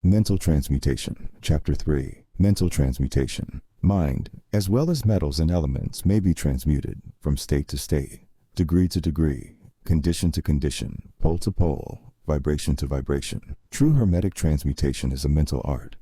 Mental Transmutation. Chapter 3. Mental Transmutation. Mind, as well as metals and elements, may be transmuted from state to state, degree to degree, condition to condition, pole to pole, vibration to vibration. True Hermetic transmutation is a mental art.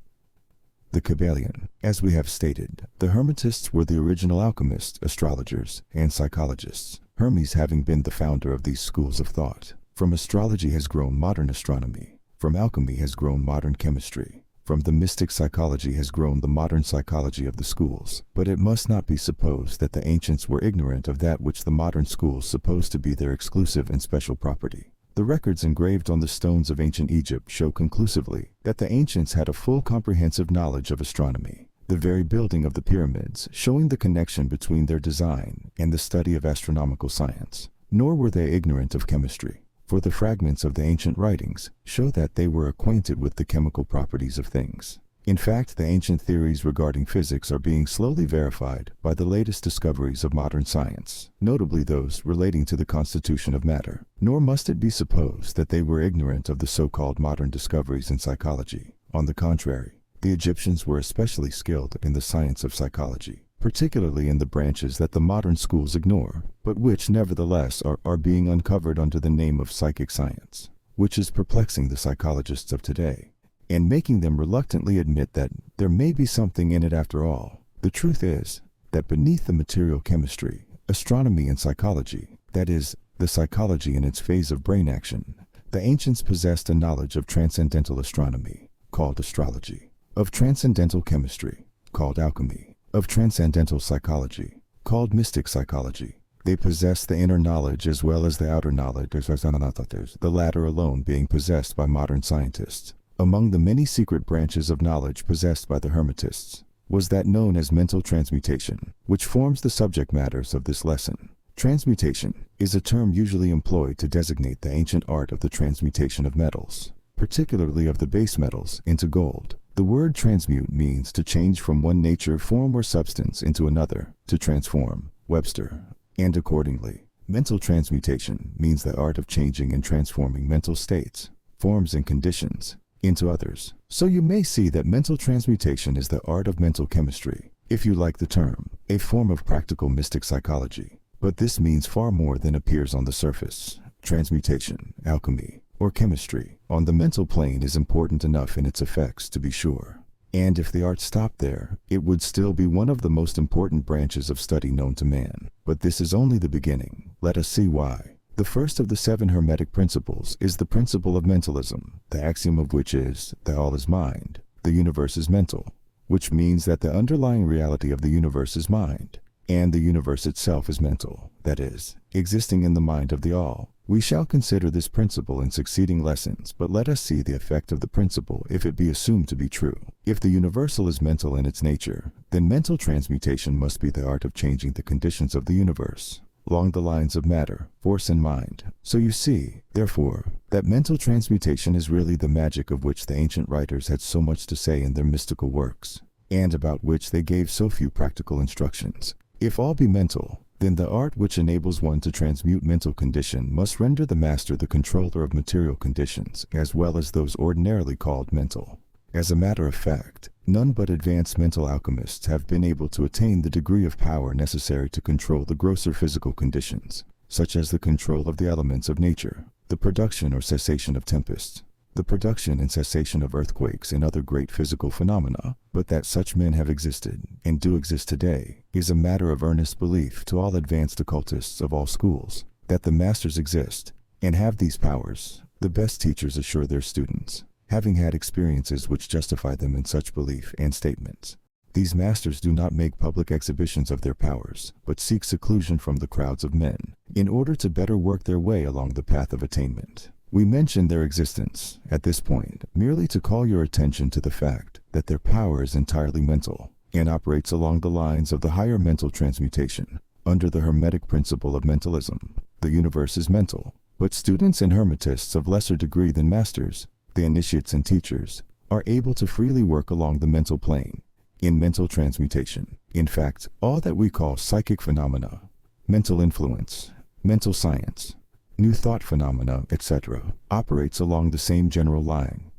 The Kybalion. As we have stated, the Hermetists were the original alchemists, astrologers, and psychologists, Hermes having been the founder of these schools of thought. From astrology has grown modern astronomy. From alchemy has grown modern chemistry. From the mystic psychology has grown the modern psychology of the schools. But it must not be supposed that the ancients were ignorant of that which the modern schools suppose to be their exclusive and special property. The records engraved on the stones of ancient Egypt show conclusively that the ancients had a full comprehensive knowledge of astronomy. The very building of the pyramids showing the connection between their design and the study of astronomical science. Nor were they ignorant of chemistry, for the fragments of the ancient writings show that they were acquainted with the chemical properties of things. In fact, the ancient theories regarding physics are being slowly verified by the latest discoveries of modern science, notably those relating to the constitution of matter. Nor must it be supposed that they were ignorant of the so-called modern discoveries in psychology. On the contrary, the Egyptians were especially skilled in the science of psychology, particularly in the branches that the modern schools ignore, but which nevertheless are being uncovered under the name of psychic science, which is perplexing the psychologists of today, and making them reluctantly admit that there may be something in it after all. The truth is that beneath the material chemistry, astronomy, and psychology, that is, the psychology in its phase of brain action, the ancients possessed a knowledge of transcendental astronomy, called astrology, of transcendental chemistry, called alchemy, of transcendental psychology, called mystic psychology. They possess the inner knowledge as well as the outer knowledge, the latter alone being possessed by modern scientists. Among the many secret branches of knowledge possessed by the Hermetists was that known as mental transmutation, which forms the subject matters of this lesson. Transmutation is a term usually employed to designate the ancient art of the transmutation of metals, particularly of the base metals, into gold. The word transmute means to change from one nature, form, or substance into another, to transform, Webster. And accordingly, mental transmutation means the art of changing and transforming mental states, forms, and conditions into others. So you may see that mental transmutation is the art of mental chemistry, if you like the term, a form of practical mystic psychology. But this means far more than appears on the surface. Transmutation, alchemy, or chemistry on the mental plane is important enough in its effects, to be sure. And if the art stopped there, it would still be one of the most important branches of study known to man. But this is only the beginning. Let us see why. The first of the 7 Hermetic Principles is the principle of mentalism, the axiom of which is that all is mind, the universe is mental, which means that the underlying reality of the universe is mind, and the universe itself is mental, that is, existing in the mind of the all. We shall consider this principle in succeeding lessons, but let us see the effect of the principle if it be assumed to be true. If the universal is mental in its nature, then mental transmutation must be the art of changing the conditions of the universe along the lines of matter, force, and mind. So you see, therefore, that mental transmutation is really the magic of which the ancient writers had so much to say in their mystical works, and about which they gave so few practical instructions. If all be mental, then the art which enables one to transmute mental condition must render the master the controller of material conditions, as well as those ordinarily called mental. As a matter of fact, none but advanced mental alchemists have been able to attain the degree of power necessary to control the grosser physical conditions, such as the control of the elements of nature, the production or cessation of tempests, the production and cessation of earthquakes and other great physical phenomena. But that such men have existed, and do exist today, is a matter of earnest belief to all advanced occultists of all schools. That the masters exist, and have these powers, the best teachers assure their students, having had experiences which justify them in such belief and statements. These masters do not make public exhibitions of their powers, but seek seclusion from the crowds of men, in order to better work their way along the path of attainment. We mention their existence, at this point, merely to call your attention to the fact that their power is entirely mental, and operates along the lines of the higher mental transmutation, under the Hermetic principle of mentalism. The universe is mental, but students and Hermetists of lesser degree than masters, the initiates and teachers, are able to freely work along the mental plane, in mental transmutation. In fact, all that we call psychic phenomena, mental influence, mental science, new thought phenomena, etc., operates along the same general line.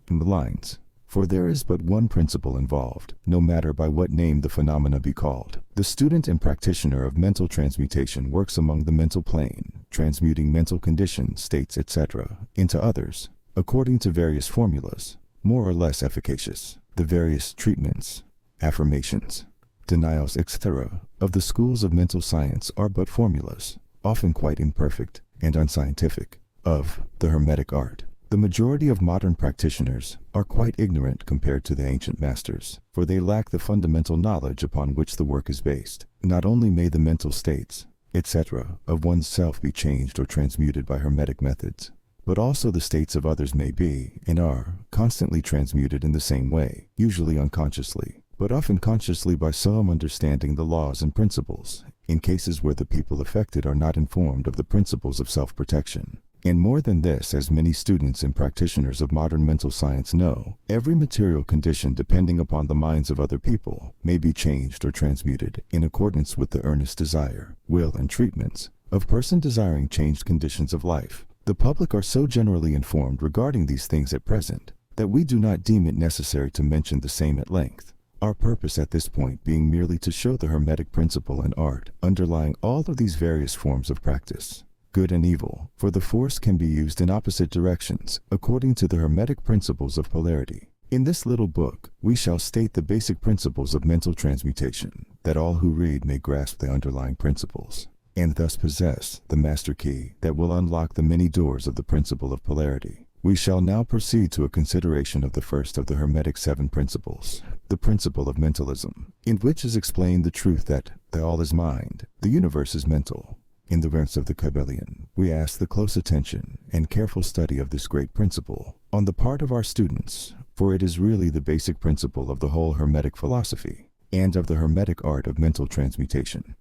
the lines. For there is but one principle involved, no matter by what name the phenomena be called. The student and practitioner of mental transmutation works among the mental plane, transmuting mental conditions, states, etc., into others, according to various formulas, more or less efficacious. The various treatments, affirmations, denials, etc., of the schools of mental science are but formulas, often quite imperfect and unscientific, of the Hermetic art. The majority of modern practitioners are quite ignorant compared to the ancient masters, for they lack the fundamental knowledge upon which the work is based. Not only may the mental states, etc., of oneself be changed or transmuted by Hermetic methods, but also the states of others may be, and are, constantly transmuted in the same way, usually unconsciously, but often consciously by some understanding the laws and principles, in cases where the people affected are not informed of the principles of self-protection. And more than this, as many students and practitioners of modern mental science know, every material condition depending upon the minds of other people may be changed or transmuted in accordance with the earnest desire, will, and treatments of person desiring changed conditions of life. The public are so generally informed regarding these things at present that we do not deem it necessary to mention the same at length. Our purpose at this point being merely to show the Hermetic principle and art underlying all of these various forms of practice, good and evil, for the force can be used in opposite directions according to the Hermetic principles of polarity. In this little book, we shall state the basic principles of mental transmutation, that all who read may grasp the underlying principles, and thus possess the master key that will unlock the many doors of the principle of polarity. We shall now proceed to a consideration of the first of the Hermetic 7 principles, the principle of mentalism, in which is explained the truth that the all is mind, the universe is mental. In the verse of the Kybalion, we ask the close attention and careful study of this great principle on the part of our students, for it is really the basic principle of the whole Hermetic philosophy and of the Hermetic art of mental transmutation.